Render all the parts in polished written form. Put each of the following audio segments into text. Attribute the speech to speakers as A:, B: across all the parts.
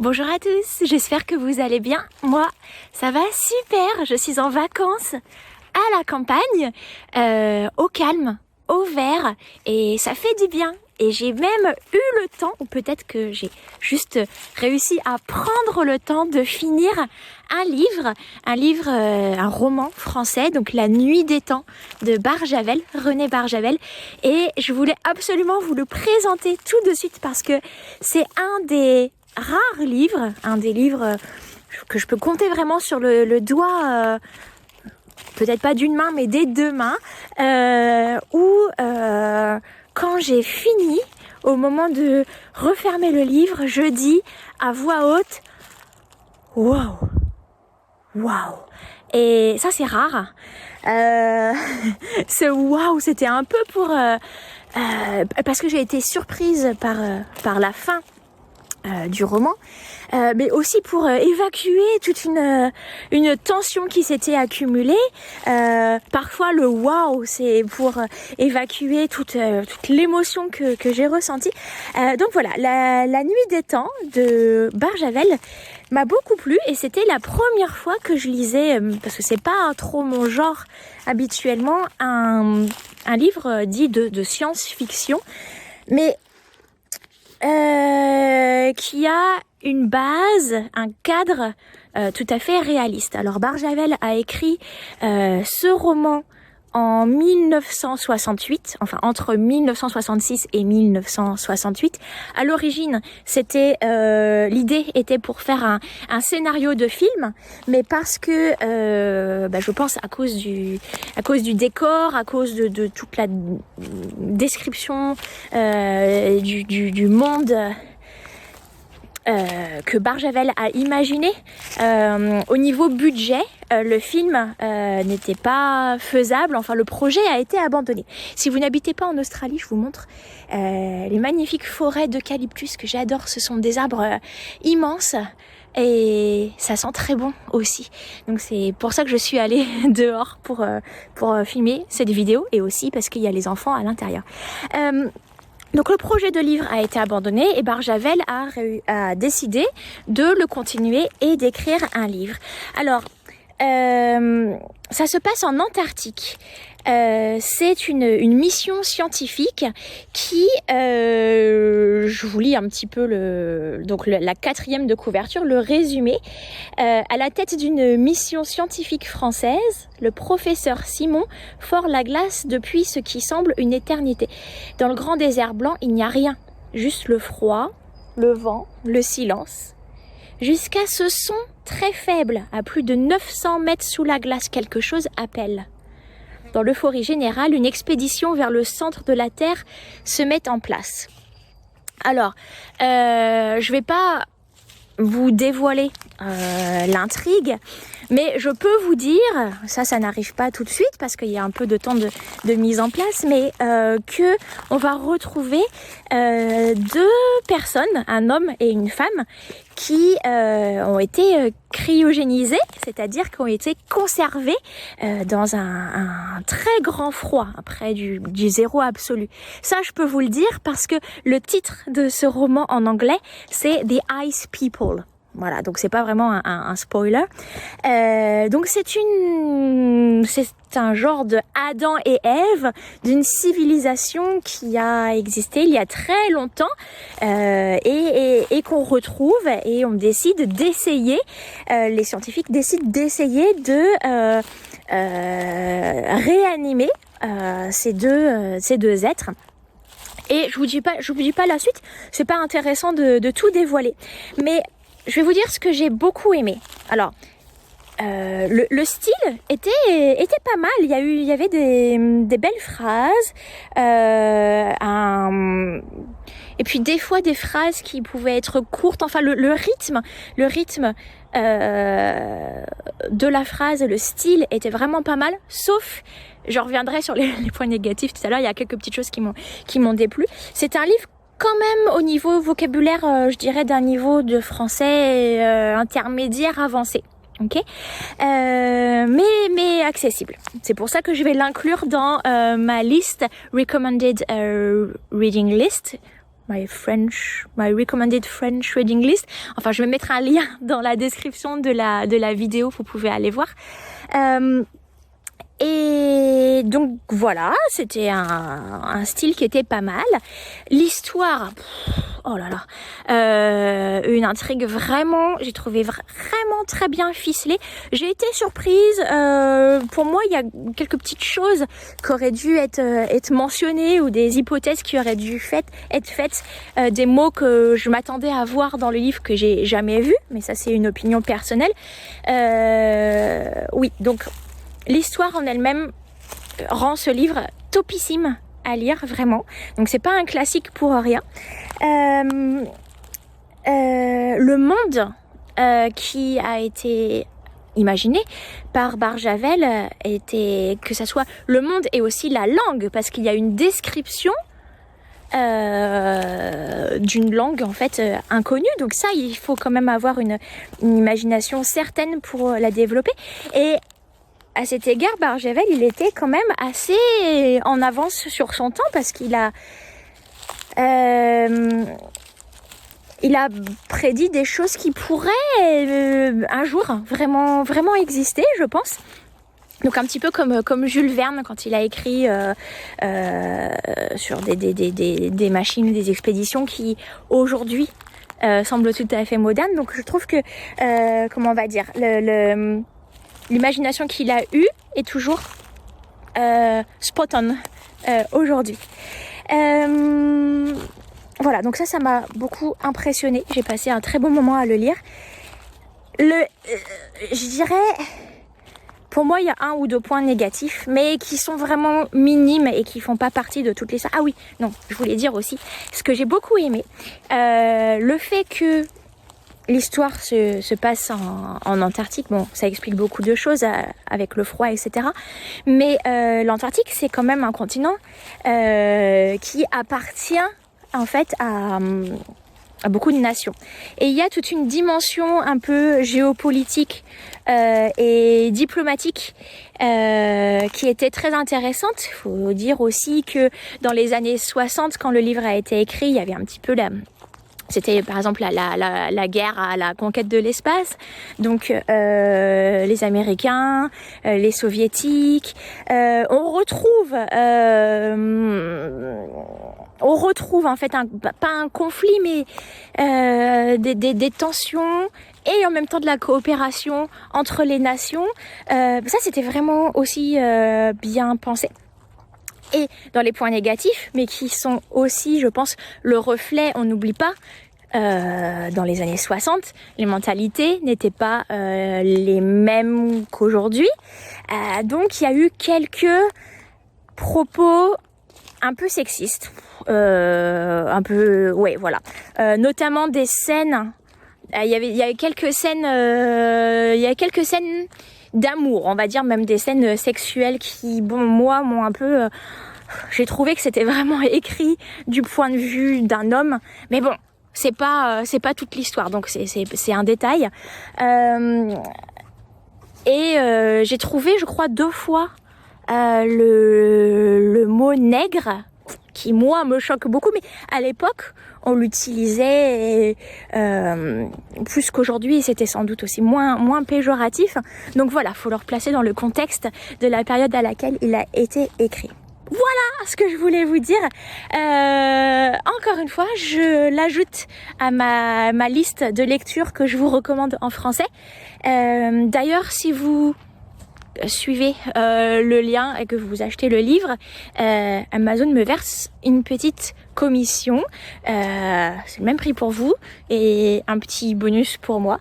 A: Bonjour à tous, j'espère que vous allez bien. Moi, ça va super, je suis en vacances à la campagne, au calme, au vert, et ça fait du bien. Et j'ai même eu le temps, ou peut-être que j'ai juste réussi à prendre le temps de finir un roman français, donc La Nuit des Temps de Barjavel, René Barjavel. Et je voulais absolument vous le présenter tout de suite parce que c'est un des rares livres, que je peux compter vraiment sur le doigt, peut-être pas d'une main, mais des deux mains, où quand j'ai fini, au moment de refermer le livre, je dis à voix haute « Waouh, waouh !» Et ça, c'est rare. Ce « waouh », c'était un peu parce que j'ai été surprise par la fin du roman, mais aussi pour évacuer toute une tension qui s'était accumulée. Parfois le waouh, c'est pour évacuer toute l'émotion que j'ai ressentie. Donc voilà, la Nuit des Temps de Barjavel m'a beaucoup plu et c'était la première fois que je lisais, parce que c'est pas trop mon genre habituellement, un livre dit de science-fiction, mais qui a une base, un cadre tout à fait réaliste. Alors Barjavel a écrit ce roman en 1968, enfin entre 1966 et 1968. À l'origine, l'idée était pour faire un scénario de film, mais parce que je pense à cause du décor, à cause de toute la description du monde que Barjavel a imaginé, au niveau budget, le film n'était pas faisable, enfin le projet a été abandonné. Si vous n'habitez pas en Australie, je vous montre les magnifiques forêts d'eucalyptus que j'adore. Ce sont des arbres immenses et ça sent très bon aussi. Donc c'est pour ça que je suis allée dehors pour filmer cette vidéo, et aussi parce qu'il y a les enfants à l'intérieur. Donc le projet de livre a été abandonné et Barjavel a décidé de le continuer et d'écrire un livre. Alors, ça se passe en Antarctique. C'est une mission scientifique qui, je vous lis un petit peu la 4e de couverture, le résumé. À la tête d'une mission scientifique française, le professeur Simon ford la glace depuis ce qui semble une éternité. Dans le grand désert blanc, il n'y a rien, juste le froid, le vent, le silence. Jusqu'à ce son très faible, à plus de 900 mètres sous la glace, quelque chose appelle. Dans l'euphorie générale, une expédition vers le centre de la Terre se met en place. Alors, je vais pas vous dévoiler l'intrigue, mais je peux vous dire, ça n'arrive pas tout de suite parce qu'il y a un peu de temps de mise en place, mais que on va retrouver deux personnes, un homme et une femme, qui ont été cryogénisés, c'est-à-dire qui ont été conservés dans un très grand froid, près du zéro absolu. Ça, je peux vous le dire parce que le titre de ce roman en anglais, c'est The Ice People. Voilà, donc c'est pas vraiment un spoiler. Donc c'est un genre de Adam et Ève, d'une civilisation qui a existé il y a très longtemps et qu'on retrouve, et on décide d'essayer, les scientifiques décident d'essayer de réanimer ces deux êtres. Et je vous dis pas la suite, c'est pas intéressant de tout dévoiler. Mais je vais vous dire ce que j'ai beaucoup aimé. Alors, le style était pas mal. Il y avait des belles phrases, et puis des fois des phrases qui pouvaient être courtes. Enfin, le rythme de la phrase, le style était vraiment pas mal. Sauf, je reviendrai sur les points négatifs tout à l'heure. Il y a quelques petites choses qui m'ont déplu. C'est un livre quand même au niveau vocabulaire, je dirais d'un niveau de français intermédiaire avancé. Ok, mais accessible. C'est pour ça que je vais l'inclure dans ma liste recommended reading list, my recommended French reading list. Enfin, je vais mettre un lien dans la description de la vidéo, vous pouvez aller voir. Et donc voilà, c'était un style qui était pas mal. L'histoire, oh là là, une intrigue vraiment, j'ai trouvé vraiment très bien ficelée. J'ai été surprise. Pour moi, il y a quelques petites choses qui auraient dû être mentionnées ou des hypothèses qui auraient dû être faites, des mots que je m'attendais à voir dans le livre que j'ai jamais vu, mais ça c'est une opinion personnelle. Oui, donc l'histoire en elle-même rend ce livre topissime à lire, vraiment. Donc c'est pas un classique pour rien. Le monde qui a été imaginé par Barjavel était, que ça soit le monde et aussi la langue, parce qu'il y a une description d'une langue en fait inconnue, donc ça il faut quand même avoir une imagination certaine pour la développer. Et à cet égard, Barjavel, il était quand même assez en avance sur son temps parce qu'il a prédit des choses qui pourraient un jour vraiment exister, je pense. Donc un petit peu comme Jules Verne quand il a écrit sur des machines, des expéditions qui aujourd'hui semblent tout à fait modernes. Donc je trouve que comment on va dire, l'imagination qu'il a eue est toujours spot on aujourd'hui. Voilà, donc ça m'a beaucoup impressionnée. J'ai passé un très bon moment à le lire. Je dirais, pour moi, il y a 1 ou 2 points négatifs, mais qui sont vraiment minimes et qui font pas partie de toutes les... Ah oui, non, je voulais dire aussi, ce que j'ai beaucoup aimé, le fait que l'histoire se passe en Antarctique. Bon, ça explique beaucoup de choses avec le froid, etc. Mais l'Antarctique, c'est quand même un continent qui appartient en fait à beaucoup de nations. Et il y a toute une dimension un peu géopolitique et diplomatique qui était très intéressante. Il faut dire aussi que dans les années 60, quand le livre a été écrit, il y avait un petit peu c'était par exemple la guerre à la conquête de l'espace, donc les Américains, les Soviétiques, on retrouve en fait pas un conflit mais des tensions et en même temps de la coopération entre les nations. Ça c'était vraiment aussi bien pensé. Et dans les points négatifs, mais qui sont aussi, je pense, le reflet, on n'oublie pas, dans les années 60, les mentalités n'étaient pas les mêmes qu'aujourd'hui. Donc il y a eu quelques propos un peu sexistes, un peu, ouais, voilà. Notamment des scènes, il y avait quelques scènes, d'amour, on va dire, même des scènes sexuelles qui, bon, moi, m'ont un peu... j'ai trouvé que c'était vraiment écrit du point de vue d'un homme, mais bon, c'est pas toute l'histoire, donc c'est un détail. Et j'ai trouvé, je crois, 2 fois le mot nègre, qui moi me choque beaucoup, mais à l'époque on l'utilisait plus qu'aujourd'hui et c'était sans doute aussi moins péjoratif. Donc voilà, faut le replacer dans le contexte de la période à laquelle il a été écrit. Voilà ce que je voulais vous dire. Encore une fois, je l'ajoute à ma liste de lectures que je vous recommande en français. D'ailleurs, si vous suivez le lien et que vous achetez le livre, Amazon me verse une petite commission. C'est le même prix pour vous et un petit bonus pour moi.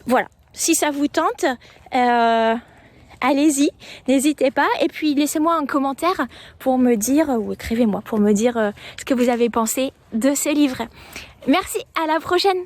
A: Voilà, si ça vous tente, allez-y, n'hésitez pas. Et puis laissez-moi un commentaire pour me dire, ou écrivez-moi pour me dire ce que vous avez pensé de ce livre. Merci, à la prochaine.